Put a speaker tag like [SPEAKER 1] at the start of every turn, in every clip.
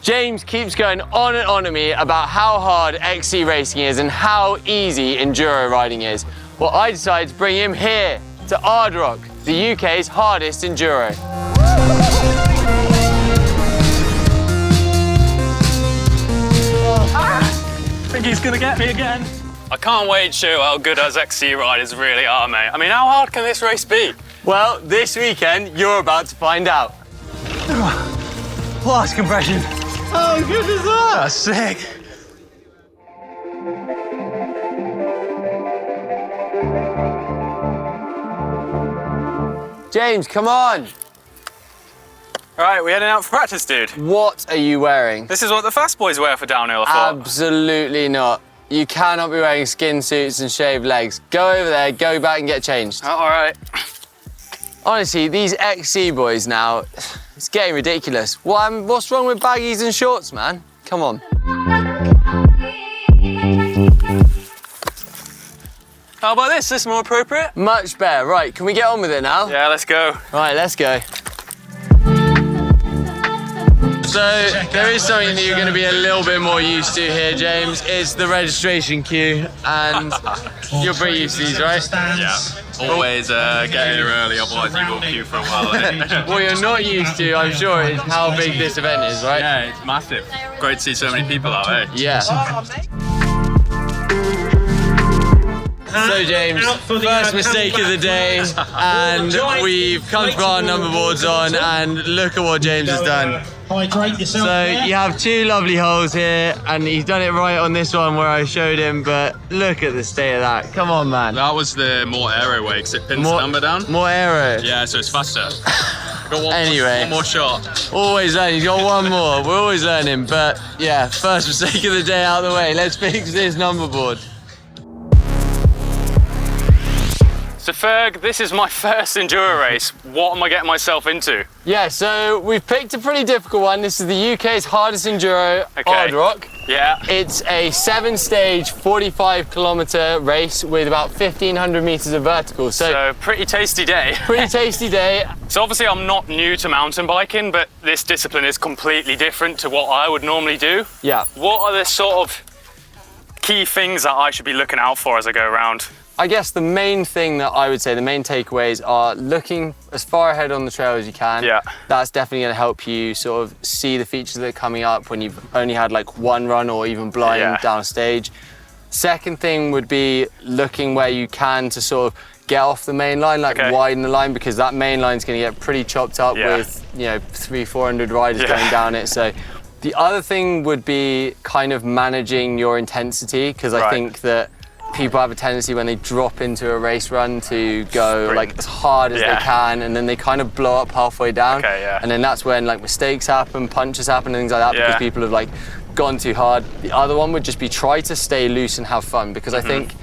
[SPEAKER 1] James keeps going on and on to me about how hard XC racing is and how easy enduro riding is. Well, I decided to bring him here to Ard Rock, the UK's hardest enduro.
[SPEAKER 2] I think he's gonna get me again. I can't wait to show how good us XC riders really are, mate. I mean, how hard can this race be?
[SPEAKER 1] Well, this weekend, you're about to find out.
[SPEAKER 3] Blast compression.
[SPEAKER 1] How good is that?
[SPEAKER 3] That's sick.
[SPEAKER 1] James, come on.
[SPEAKER 2] All right, we're heading out for practice, dude.
[SPEAKER 1] What are you wearing?
[SPEAKER 2] This is what the fast boys wear for downhill, I thought.
[SPEAKER 1] Absolutely not. You cannot be wearing skin suits and shaved legs. Go over there, go back and get changed.
[SPEAKER 2] Oh, all right.
[SPEAKER 1] Honestly, these XC boys now, it's getting ridiculous. What's wrong with baggies and shorts, man? Come on.
[SPEAKER 2] How about this? This is more appropriate?
[SPEAKER 1] Much better. Right, can we get on with it now?
[SPEAKER 2] Yeah, let's go.
[SPEAKER 1] Right, let's go. So, there is something that you're going to be a little bit more used to here, James. It's the registration queue, and you're pretty used to these, right?
[SPEAKER 2] Yeah. Always get here early, otherwise you will queue for a while.
[SPEAKER 1] What you're not used to, I'm sure, is how big this event is, right?
[SPEAKER 2] Yeah, it's massive. Great to see so many people out there.
[SPEAKER 1] Yeah. So James, first mistake of the day, and we've come to put our number boards on, and look at what James has done.
[SPEAKER 4] Hydrate yourself.
[SPEAKER 1] So you have two lovely holes here, and he's done it right on this one where I showed him, but look at the state of that. Come on, man.
[SPEAKER 2] That was the more aero way, because it pins the number down.
[SPEAKER 1] More aero.
[SPEAKER 2] Yeah, so it's faster. Got
[SPEAKER 1] Anyway.
[SPEAKER 2] one more shot.
[SPEAKER 1] Always learning, he's got one more. We're always learning, but yeah, first mistake of the day out of the way. Let's fix this number board.
[SPEAKER 2] So Ferg, this is my first enduro race. What am I getting myself into?
[SPEAKER 1] Yeah, so we've picked a pretty difficult one. This is the UK's hardest enduro, Ard Rock.
[SPEAKER 2] Yeah.
[SPEAKER 1] It's a 7-stage, 45-kilometer race with about 1,500 meters of vertical.
[SPEAKER 2] So pretty tasty day.
[SPEAKER 1] Pretty tasty day.
[SPEAKER 2] So obviously I'm not new to mountain biking, but this discipline is completely different to what I would normally do.
[SPEAKER 1] Yeah.
[SPEAKER 2] What are the sort of key things that I should be looking out for as I go around?
[SPEAKER 1] I guess the main thing that I would say, the main takeaways are looking as far ahead on the trail as you can.
[SPEAKER 2] Yeah.
[SPEAKER 1] That's definitely going to help you sort of see the features that are coming up when you've only had like one run or even blind down stage. Second thing would be looking where you can to sort of get off the main line, like widen the line, because that main line is going to get pretty chopped up with, you know, 300-400 riders going down it. So the other thing would be kind of managing your intensity, because I think that people have a tendency when they drop into a race run to go like as hard as they can, and then they kind of blow up halfway down. And then that's when like mistakes happen, punches happen, and things like that, because people have like gone too hard. The other one would just be try to stay loose and have fun, because I think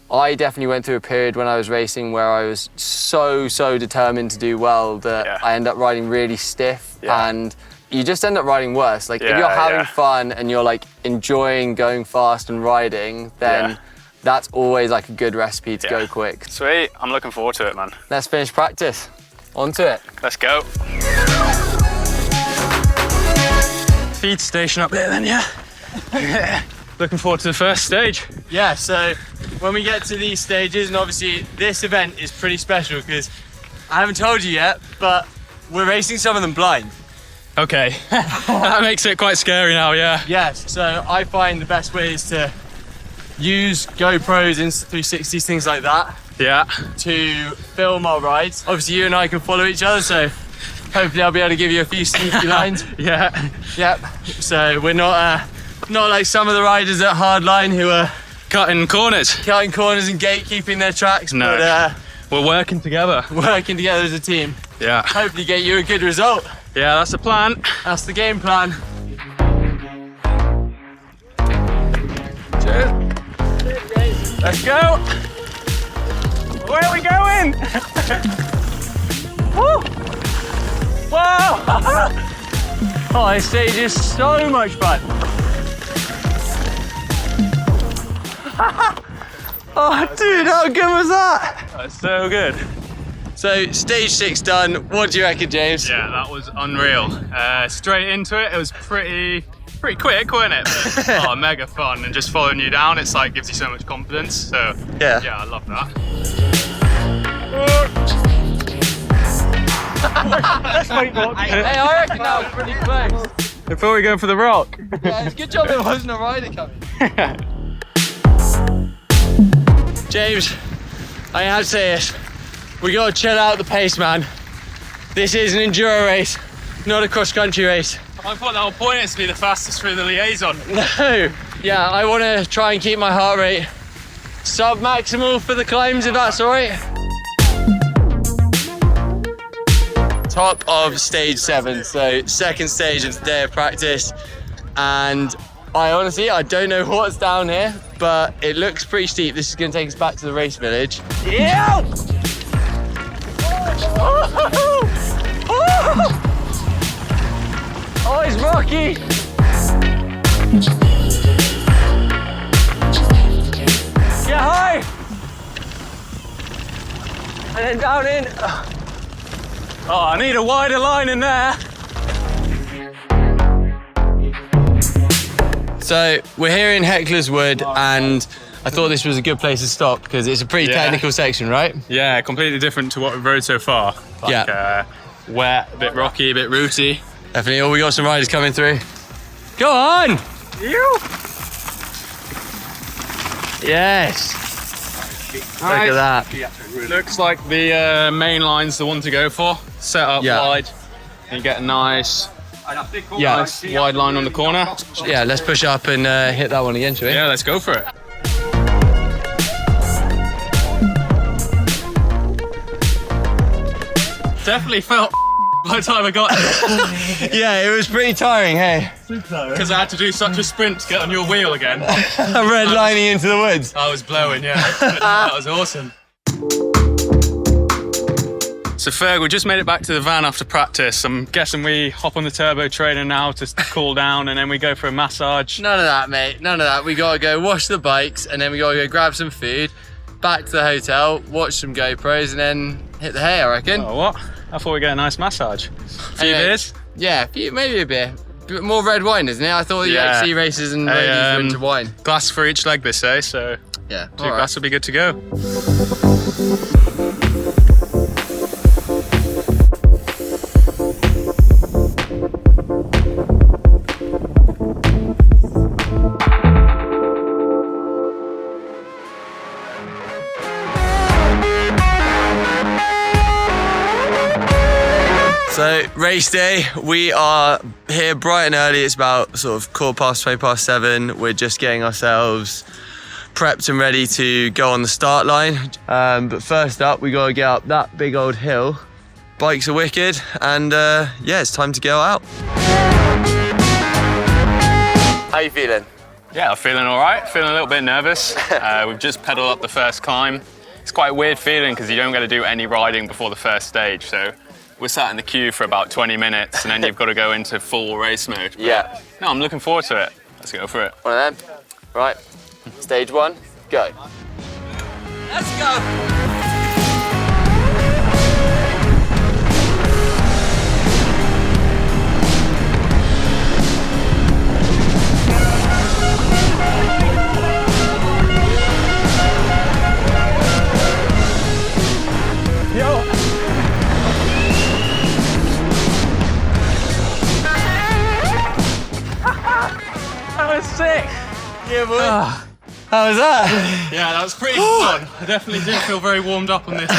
[SPEAKER 1] I definitely went through a period when I was racing where I was so determined to do well that I end up riding really stiff, and you just end up riding worse. Like if you're having fun and you're like enjoying going fast and riding, then that's always like a good recipe to go quick.
[SPEAKER 2] Sweet, I'm looking forward to it, man.
[SPEAKER 1] Let's finish practice. On to it.
[SPEAKER 2] Let's go. Feed station up there then, yeah. Looking forward to the first stage.
[SPEAKER 1] Yeah, so when we get to these stages, and obviously this event is pretty special because I haven't told you yet, but we're racing some of them blind.
[SPEAKER 2] Okay, that makes it quite scary now, yeah.
[SPEAKER 1] Yes, so I find the best way is to use GoPros, Insta360s, things like that.
[SPEAKER 2] Yeah.
[SPEAKER 1] To film our rides. Obviously you and I can follow each other, so hopefully I'll be able to give you a few sneaky lines.
[SPEAKER 2] Yeah.
[SPEAKER 1] Yep. So we're not like some of the riders at Hardline who are
[SPEAKER 2] cutting corners and
[SPEAKER 1] gatekeeping their tracks.
[SPEAKER 2] No.
[SPEAKER 1] But
[SPEAKER 2] we're working together.
[SPEAKER 1] Working together as a team.
[SPEAKER 2] Yeah.
[SPEAKER 1] Hopefully get you a good result.
[SPEAKER 2] Yeah, that's the plan.
[SPEAKER 1] That's the game plan.
[SPEAKER 2] Let's go! Where are we going? Woo! Wow!
[SPEAKER 1] Oh, this stage is so much fun.
[SPEAKER 3] Oh, dude, how good was that?
[SPEAKER 2] That's so good.
[SPEAKER 1] So stage 6 done. What do you reckon, James?
[SPEAKER 2] Yeah, that was unreal. Straight into it, it was pretty quick, wasn't it? But, oh, mega fun, and just following you down, it's like gives you so much confidence. So yeah, I love that.
[SPEAKER 1] Hey, I reckon that was pretty close.
[SPEAKER 2] Before we go for the rock.
[SPEAKER 1] Yeah, it's a good job there wasn't a rider coming. James, I have to say it. We gotta chill out the pace, man. This is an enduro race, not a cross-country race.
[SPEAKER 2] I thought the whole point is to be the fastest through the liaison.
[SPEAKER 1] No. Yeah, I want to try and keep my heart rate sub-maximal for the climbs, if that's all right. Top of stage 7, so second stage of the day of practice, and I don't know what's down here, but it looks pretty steep. This is going to take us back to the race village. Yeah! Oh, it's rocky! Get high! And then down in.
[SPEAKER 2] Oh, I need a wider line in there.
[SPEAKER 1] So we're here in Heckler's Wood, and I thought this was a good place to stop because it's a pretty technical section, right?
[SPEAKER 2] Yeah, completely different to what we've rode so far. Like, wet, a bit rocky, a bit rooty.
[SPEAKER 1] Definitely. Oh, we got some riders coming through. Go on! Yes. Look at that.
[SPEAKER 2] Looks like the main line's the one to go for. Set up wide, and you get a nice wide line on the corner.
[SPEAKER 1] Yeah, let's push up and hit that one again, shall we?
[SPEAKER 2] Yeah, let's go for it. Definitely felt by the time I got here.
[SPEAKER 1] Yeah, it was pretty tiring, hey?
[SPEAKER 2] Because I had to do such a sprint to get on your wheel again.
[SPEAKER 1] Redlining into the woods.
[SPEAKER 2] I was blowing, yeah. That was awesome. So Ferg, we just made it back to the van after practice. I'm guessing we hop on the turbo trainer now to cool down, and then we go for a massage.
[SPEAKER 1] None of that, mate. None of that. We gotta go wash the bikes, and then we gotta go grab some food, back to the hotel, watch some GoPros, and then hit the hay, I reckon.
[SPEAKER 2] Oh, what? I thought we'd get a nice massage. A few beers?
[SPEAKER 1] Yeah, maybe a beer. More red wine, isn't it? I thought the XC races and ladies were into wine.
[SPEAKER 2] Glass for each leg, they say, so
[SPEAKER 1] yeah,
[SPEAKER 2] 2 glasses will be good to go.
[SPEAKER 1] So race day, we are here bright and early. It's about sort of 7:15. We're just getting ourselves prepped and ready to go on the start line. But first up, we gotta get up that big old hill. Bikes are wicked, and yeah, it's time to go out. How you feeling?
[SPEAKER 2] Yeah, I'm feeling all right. Feeling a little bit nervous. We've just pedaled up the first climb. It's quite a weird feeling because you don't get to do any riding before the first stage. So we're sat in the queue for about 20 minutes, and then you've got to go into full race mode. But
[SPEAKER 1] yeah.
[SPEAKER 2] No, I'm looking forward to it. Let's go for it.
[SPEAKER 1] One of them. Right. Stage 1, go. Let's go.
[SPEAKER 2] Sick!
[SPEAKER 1] Yeah, boy. How was that?
[SPEAKER 2] Yeah, that was pretty fun. I definitely didn't feel very warmed up on this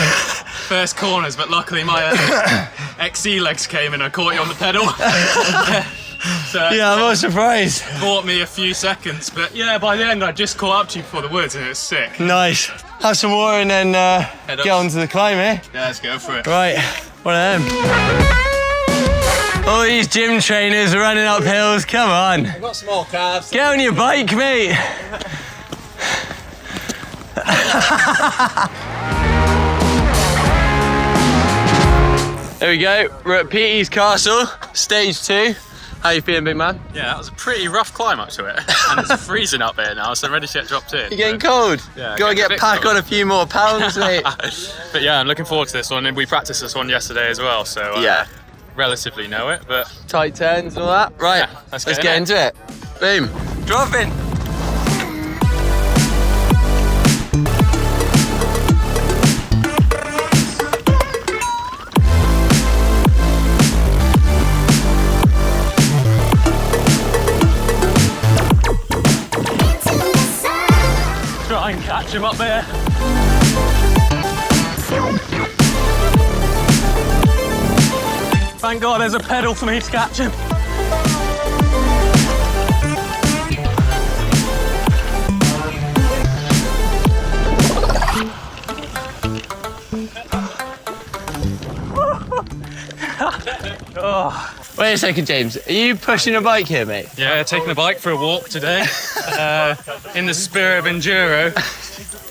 [SPEAKER 2] first corners, but luckily my XC legs came in and I caught you on the pedal. So
[SPEAKER 1] yeah, I'm not surprised.
[SPEAKER 2] Bought me a few seconds, but yeah, by the end I just caught up to you before the woods and it was sick.
[SPEAKER 1] Nice. Have some water and then get on to the climb, eh?
[SPEAKER 2] Yeah, let's go for it.
[SPEAKER 1] Right, one of them. All these gym trainers are running up hills, come on.
[SPEAKER 3] I've got small calves.
[SPEAKER 1] Get on your bike, mate. There we go, we're at Petey's Castle, stage 2. How you feeling, big man?
[SPEAKER 2] Yeah, that was a pretty rough climb up to it. And it's freezing up here now, so I'm ready to get dropped in.
[SPEAKER 1] You're getting cold.
[SPEAKER 2] Yeah,
[SPEAKER 1] gotta get pack on a few more pounds, mate.
[SPEAKER 2] But yeah, I'm looking forward to this one, and we practiced this one yesterday as well, so
[SPEAKER 1] yeah,
[SPEAKER 2] relatively know it, but...
[SPEAKER 1] Tight turns and all that. Right,
[SPEAKER 2] yeah, let's get
[SPEAKER 1] into it. Boom. Drop in.
[SPEAKER 2] Try and catch him up there. Thank God there's a pedal for me to catch him.
[SPEAKER 1] Oh. Wait a second, James. Are you pushing a bike here, mate?
[SPEAKER 2] Yeah, taking the bike for a walk today. In the spirit of enduro.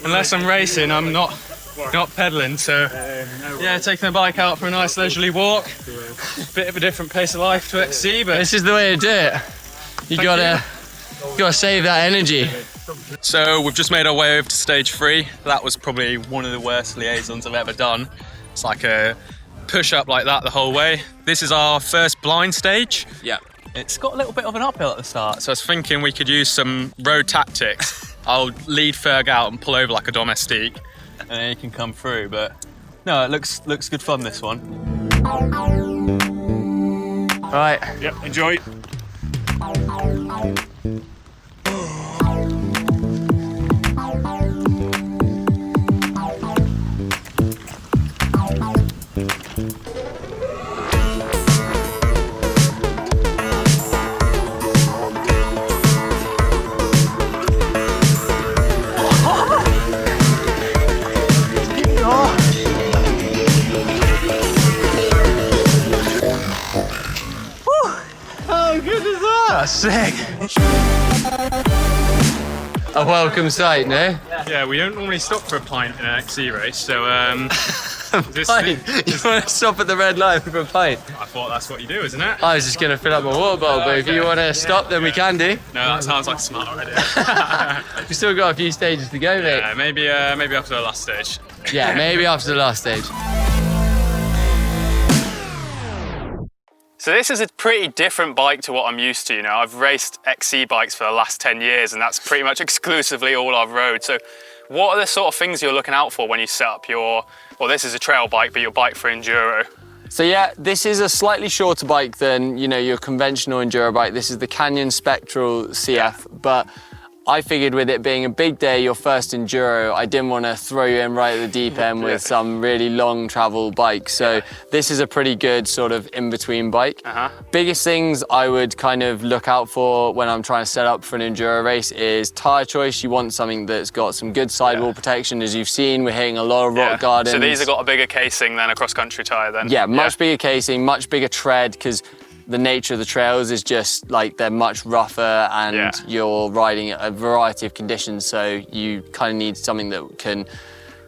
[SPEAKER 2] Unless I'm racing, I'm not pedalling. So yeah, taking the bike out for a nice leisurely walk. Bit of a different pace of life to XC, but
[SPEAKER 1] this is the way to do it. You gotta save that energy.
[SPEAKER 2] So we've just made our way over to stage 3. That was probably one of the worst liaisons I've ever done. It's like a push up like that the whole way. This is our first blind stage.
[SPEAKER 1] Yeah.
[SPEAKER 2] It's got a little bit of an uphill at the start, so I was thinking we could use some road tactics. I'll lead Ferg out and pull over like a domestique, and then he can come through. But no, it looks good fun, this one.
[SPEAKER 1] Right.
[SPEAKER 2] Yep, enjoy.
[SPEAKER 1] Sick. A welcome sight, no?
[SPEAKER 2] Yeah, we don't normally stop for a pint in an XC race, so
[SPEAKER 1] Pint? You want to stop at the red line for a pint?
[SPEAKER 2] I thought that's what you do, isn't it?
[SPEAKER 1] I was just going to fill up my water bottle, but if you want to stop, then we can do.
[SPEAKER 2] No, that sounds like a smart idea.
[SPEAKER 1] We've still got a few stages to go, mate.
[SPEAKER 2] Yeah, maybe after the last stage.
[SPEAKER 1] Yeah, maybe after the last stage.
[SPEAKER 2] So this is a pretty different bike to what I'm used to. You know, I've raced XC bikes for the last 10 years, and that's pretty much exclusively all I've rode. So what are the sort of things you're looking out for when you set up your, well, this is a trail bike, but your bike for enduro?
[SPEAKER 1] So yeah, this is a slightly shorter bike than, you know, your conventional enduro bike. This is the Canyon Spectral CF, but I figured with it being a big day, your first enduro, I didn't want to throw you in right at the deep end with some really long travel bike. So this is a pretty good sort of in-between bike. Biggest things I would kind of look out for when I'm trying to set up for an enduro race is tire choice. You want something that's got some good sidewall protection. As you've seen, we're hitting a lot of rock gardens.
[SPEAKER 2] So these have got a bigger casing than a cross-country tire then?
[SPEAKER 1] Yeah, much bigger casing, much bigger tread, because the nature of the trails is just like they're much rougher, and you're riding a variety of conditions, so you kind of need something that can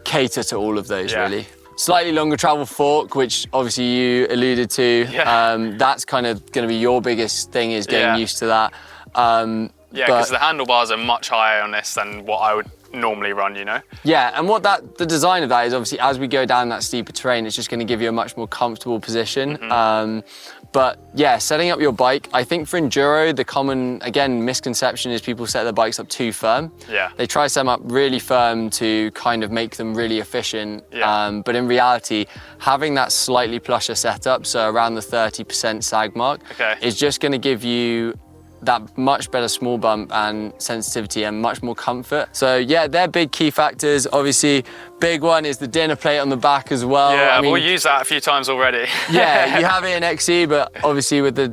[SPEAKER 1] cater to all of those really. Slightly longer travel fork, which obviously you alluded to. That's kind of going to be your biggest thing, is getting used to that.
[SPEAKER 2] Yeah, because the handlebars are much higher on this than what I would normally run, you know?
[SPEAKER 1] Yeah, and the design of that is obviously as we go down that steeper terrain, it's just going to give you a much more comfortable position. But yeah, setting up your bike, I think for enduro, the common, again, misconception is people set their bikes up too firm. They try to set them up really firm to kind of make them really efficient. But in reality, having that slightly plusher setup, so around the 30% sag mark, is just going to give you that much better small bump and sensitivity and much more comfort. So yeah, they're big key factors. Obviously, big one is the dinner plate on the back as well.
[SPEAKER 2] Yeah, I mean, we'll use that a few times already.
[SPEAKER 1] Yeah, you have it in XC, but obviously with the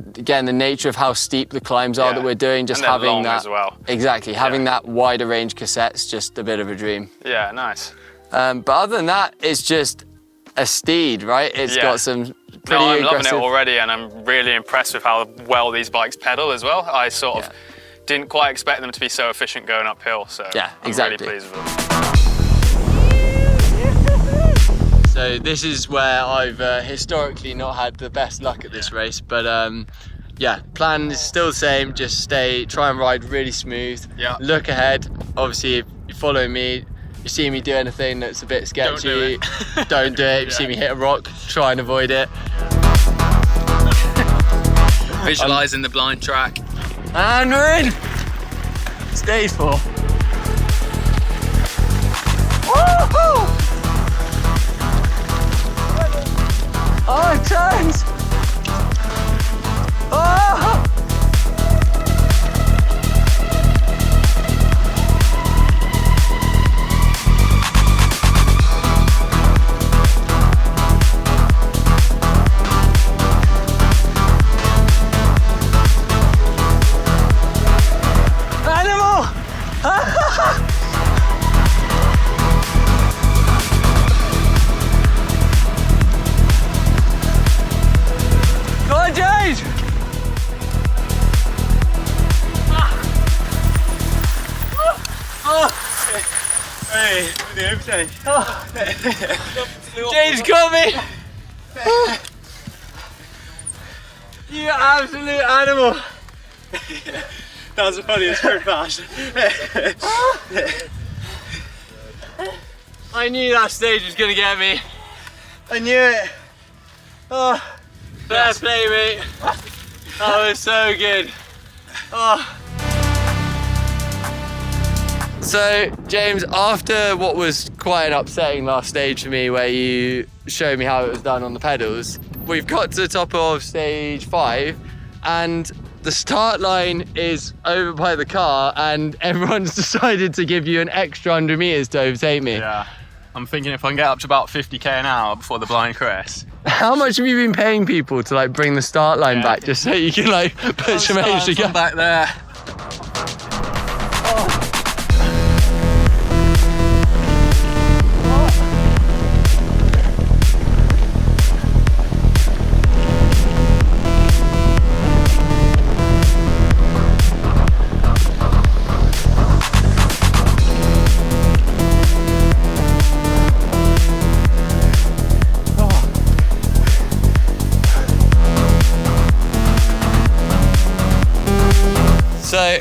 [SPEAKER 1] nature of how steep the climbs are that we're doing, just having
[SPEAKER 2] long
[SPEAKER 1] that
[SPEAKER 2] as well.
[SPEAKER 1] Exactly, having that wider range cassette's just a bit of a dream.
[SPEAKER 2] Yeah, nice.
[SPEAKER 1] But other than that, it's just a steed, right? It's got some pretty
[SPEAKER 2] I'm
[SPEAKER 1] aggressive...
[SPEAKER 2] loving it already, and I'm really impressed with how well these bikes pedal as well. I sort of didn't quite expect them to be so efficient going uphill, so I'm really pleased with them. So
[SPEAKER 1] this is where I've historically not had the best luck at this race, but yeah, plan is still the same. Just try and ride really smooth.
[SPEAKER 2] Yeah.
[SPEAKER 1] Look ahead. Obviously, if you're following me, you see me do anything that's a bit sketchy, don't do it. If you see me hit a rock, try and avoid it.
[SPEAKER 2] Visualising the blind track.
[SPEAKER 1] And we're in! Stage 4. Woohoo! Oh, it turns! Oh! James got me! You absolute animal!
[SPEAKER 3] That was the funniest very fast.
[SPEAKER 1] I knew that stage was gonna get me.
[SPEAKER 3] I knew it.
[SPEAKER 1] Oh, fair play, mate. That was so good. Oh. So, James, after what was quite an upsetting last stage for me, where you showed me how it was done on the pedals, we've got to the top of stage 5, and the start line is over by the car, and everyone's decided to give you an extra 100 meters to overtake me.
[SPEAKER 2] Yeah. I'm thinking if I can get up to about 50k an hour before the blind crest.
[SPEAKER 1] How much have you been paying people to like bring the start line back just so you can like put some extra gas
[SPEAKER 2] back there?
[SPEAKER 1] So,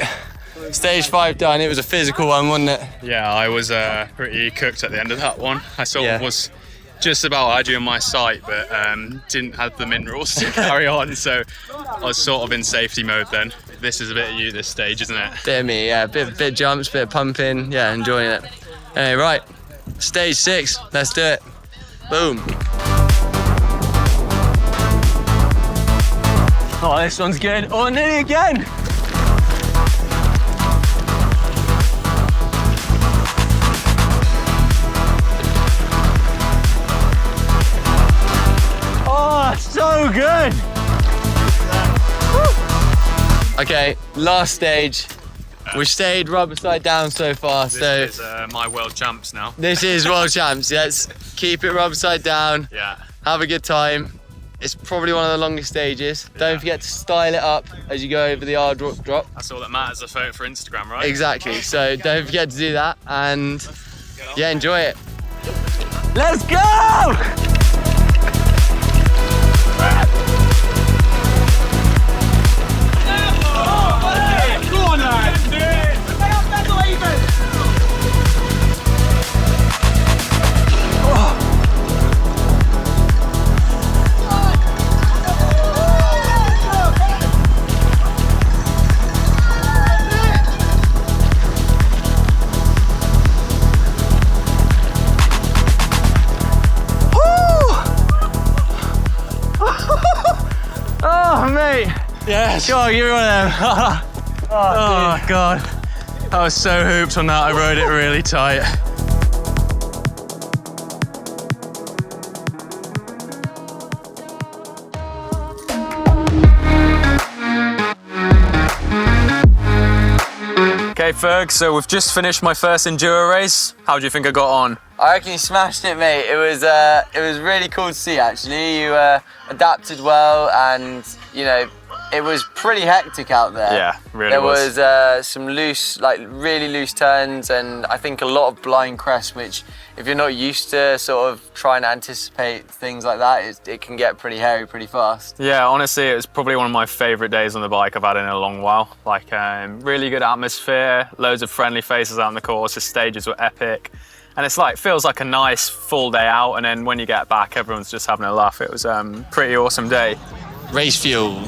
[SPEAKER 1] stage 5 done. It was a physical one, wasn't it?
[SPEAKER 2] Yeah, I was pretty cooked at the end of that one. I sort of was just about edging my sight, but didn't have the minerals to carry on, so I was sort of in safety mode then. This is a bit of you this stage, isn't it?
[SPEAKER 1] Bit of me, yeah. Bit of jumps, bit of pumping. Yeah, enjoying it. Anyway, right. Stage 6. Let's do it. Boom. Oh, this one's good. Oh, nearly again. So good! Okay, last stage. We've stayed rubber side down so far,
[SPEAKER 2] This is my world champs now.
[SPEAKER 1] This is world champs. Let's keep it rubber side down.
[SPEAKER 2] Yeah.
[SPEAKER 1] Have a good time. It's probably one of the longest stages. Don't forget to style it up as you go over the Ard Rock drop.
[SPEAKER 2] That's all that matters, a photo for Instagram, right?
[SPEAKER 1] Exactly. So don't forget to do that, and yeah, enjoy it. Let's go!
[SPEAKER 2] Yes.
[SPEAKER 1] Go on, give me one of them.
[SPEAKER 2] Oh God. I was so hooped on that, I rode it really tight. Okay, Ferg, so we've just finished my first Enduro race. How do you think I got on?
[SPEAKER 1] I reckon you smashed it, mate. It was really cool to see, actually. You adapted well, and you know, it was pretty hectic out there.
[SPEAKER 2] Yeah, really
[SPEAKER 1] there
[SPEAKER 2] was.
[SPEAKER 1] was some loose, like really loose turns, and I think a lot of blind crests, which if you're not used to sort of trying to anticipate things like that, it can get pretty hairy pretty fast.
[SPEAKER 2] Yeah, honestly, it was probably one of my favourite days on the bike I've had in a long while. Like, really good atmosphere, loads of friendly faces out on the course, the stages were epic. And it's like, feels like a nice full day out, and then when you get back, everyone's just having a laugh. It was a pretty awesome day.
[SPEAKER 1] Race fuel.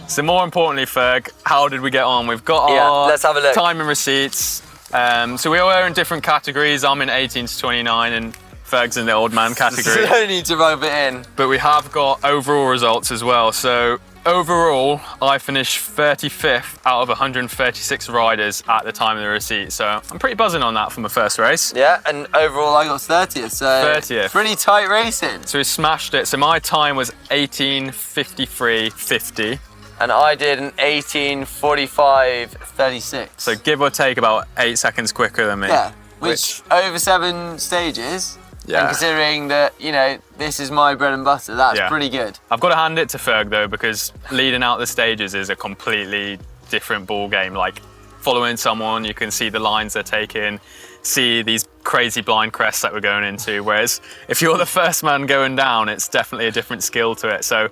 [SPEAKER 2] So more importantly, Ferg, how did we get on? We've got our
[SPEAKER 1] let's have a look.
[SPEAKER 2] time and receipts. So we were in different categories. I'm in 18 to 29 and Ferg's in the old man category.
[SPEAKER 1] No need to rub it in.
[SPEAKER 2] But we have got overall results as well. So overall, I finished 35th out of 136 riders at the time of the receipt. So I'm pretty buzzing on that for my first race.
[SPEAKER 1] Yeah, and overall I got 30th, so
[SPEAKER 2] 30th.
[SPEAKER 1] Pretty tight racing.
[SPEAKER 2] So we smashed it. So my time was 18:53.50.
[SPEAKER 1] And I did an 18:45.36.
[SPEAKER 2] So give or take about 8 seconds quicker than me.
[SPEAKER 1] Yeah, which over 7 stages, and considering that, you know, this is my bread and butter, that's pretty good.
[SPEAKER 2] I've got to hand it to Ferg though, because leading out the stages is a completely different ball game. Like following someone, you can see the lines they're taking, see these crazy blind crests that we're going into. Whereas if you're the first man going down, it's definitely a different skill to it. So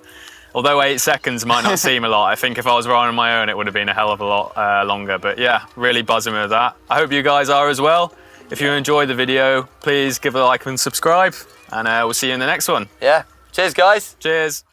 [SPEAKER 2] although 8 seconds might not seem a lot, I think if I was riding on my own, it would have been a hell of a lot longer. But yeah, really buzzing with that. I hope you guys are as well. If you enjoyed the video, please give it a like and subscribe, and we'll see you in the next one.
[SPEAKER 1] Yeah. Cheers, guys.
[SPEAKER 2] Cheers.